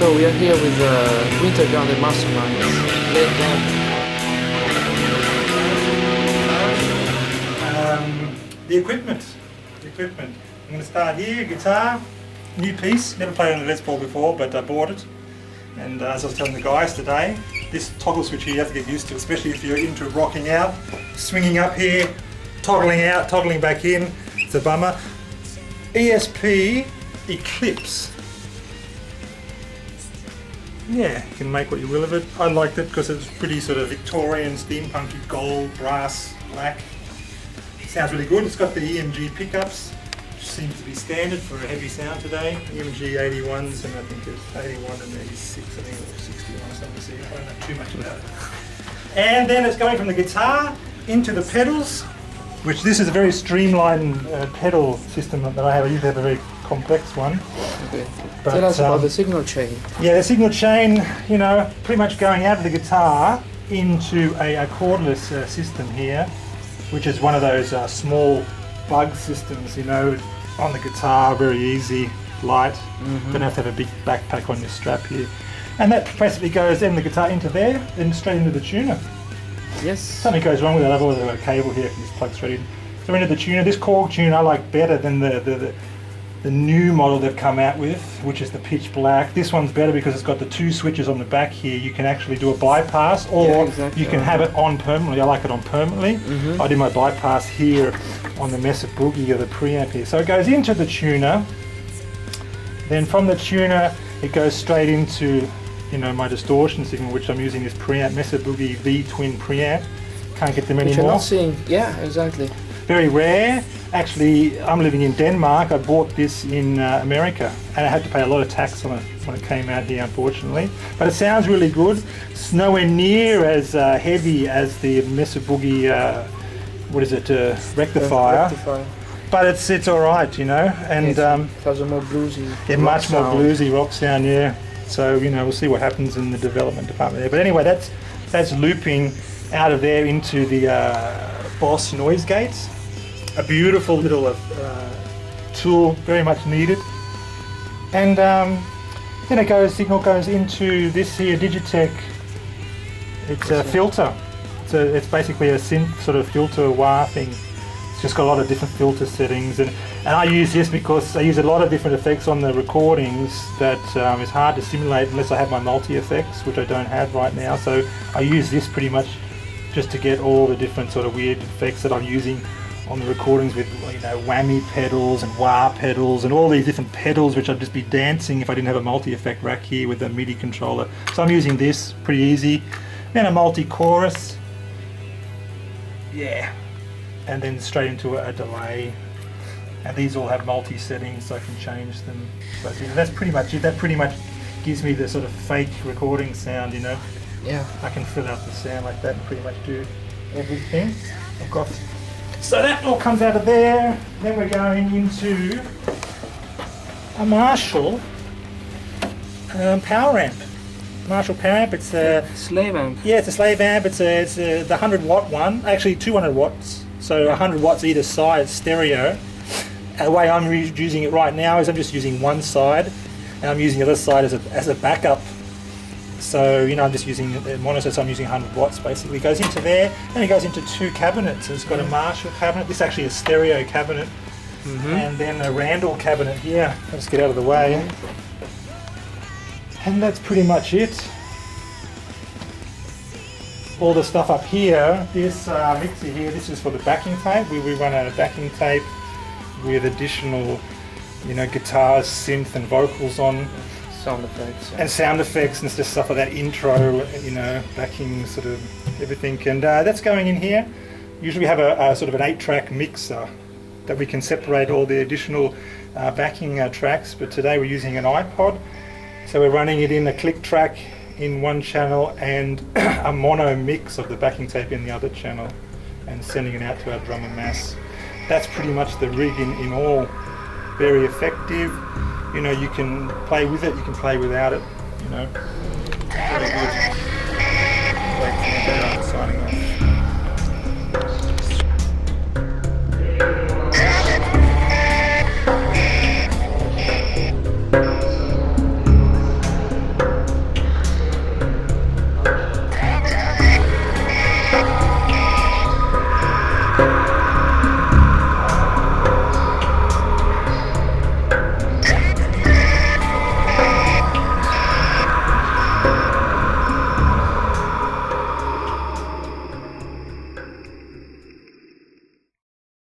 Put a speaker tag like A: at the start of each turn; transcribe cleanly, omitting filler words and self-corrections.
A: So we are here with Wintergarden masterminds.
B: The equipment. I'm going to start here, guitar, new piece, never played on a Les Paul before, but I bought it. And as I was telling the guys today, this toggle switch here you have to get used to, especially if you're into rocking out, swinging up here, toggling out, toggling back in. It's a bummer. ESP Eclipse. Yeah, you can make what you will of it. I liked it because it's pretty sort of Victorian, steampunky, gold, brass, black. Sounds really good. It's got the EMG pickups, which seems to be standard for a heavy sound today. EMG 81s, and I think it's 81 and 86, I think, or 61 or something. So I don't know too much about it. And then it's going from the guitar into the pedals, which this is a very streamlined pedal system that I have. I usually have a very complex one.
A: Okay.
B: But,
A: tell us about the signal chain.
B: Yeah, the signal chain, you know, pretty much going out of the guitar into a cordless system here, which is one of those small plug systems, you know, on the guitar, very easy, light. Don't have to have a big backpack on your strap here. And that basically goes in the guitar into there, then straight into the tuner.
A: Yes.
B: Something goes wrong with that, otherwise I've got a cable here, I can just plug straight in. So into the tuner. This Korg tuner I like better than the new model they've come out with, which is the pitch black. This one's better because it's got the two switches on the back here. You can actually do a bypass, or you can have it on permanently. I like it on permanently. I do my bypass here on the Mesa Boogie or the preamp here. So it goes into the tuner, then from the tuner it goes straight into, you know, my distortion signal, which I'm using this preamp, Mesa Boogie-v twin preamp. Can't get them
A: Which
B: anymore.
A: you're not seeing. Yeah, exactly.
B: Very rare. Actually, I'm living in Denmark. I bought this in America, and I had to pay a lot of tax on it when it came out here, unfortunately. But it sounds really good. It's nowhere near as heavy as the Mesa Boogie, rectifier. But it's all right, you know. And
A: it has a more bluesy.
B: Yeah, much more bluesy rock sound. Yeah. So you know, we'll see what happens in the development department there. But anyway, that's looping out of there into the Boss noise gates. A beautiful little tool, very much needed. And then signal goes into this here Digitech. It's a filter. It's basically a synth sort of filter wah thing. It's just got a lot of different filter settings, and I use this because I use a lot of different effects on the recordings that is hard to simulate unless I have my multi-effects, which I don't have right now. So I use this pretty much just to get all the different sort of weird effects that I'm using on the recordings with, you know, whammy pedals and wah pedals and all these different pedals which I'd just be dancing if I didn't have a multi-effect rack here with a MIDI controller. So I'm using this, pretty easy. Then a multi-chorus. Yeah. And then straight into a delay. And these all have multi-settings, so I can change them. But you know, that's pretty much it. That pretty much gives me the sort of fake recording sound, you know.
A: Yeah.
B: I can fill out the sound like that and pretty much do everything. I've got. So that all comes out of there. Then we're going into a Marshall power amp. Marshall power amp. It's a
A: slave amp.
B: Yeah, it's a slave amp. It's the 100 watt one. Actually 200 watts. So 100 watts either side, stereo. The way I'm using it right now is I'm just using one side, and I'm using the other side as a backup. So, you know, I'm just using the monitor, so I'm using 100 watts basically. It goes into there, and it goes into two cabinets. So it's got a Marshall cabinet, this is actually a stereo cabinet, and then a Randall cabinet here. Let's get out of the way. And that's pretty much it. All the stuff up here, this mixer here, this is for the backing tape. We run a backing tape with additional, you know, guitars, synth and vocals on.
A: Sound effects.
B: And sound effects and just stuff like that, intro, you know, backing, sort of everything. And that's going in here. Usually we have a sort of an 8-track mixer that we can separate all the additional backing tracks, but today we're using an iPod. So we're running it in a click track in one channel and a mono mix of the backing tape in the other channel, and sending it out to our drum and mass. That's pretty much the rig in all. Very effective. You know, you can play with it, you can play without it, you know. Very good.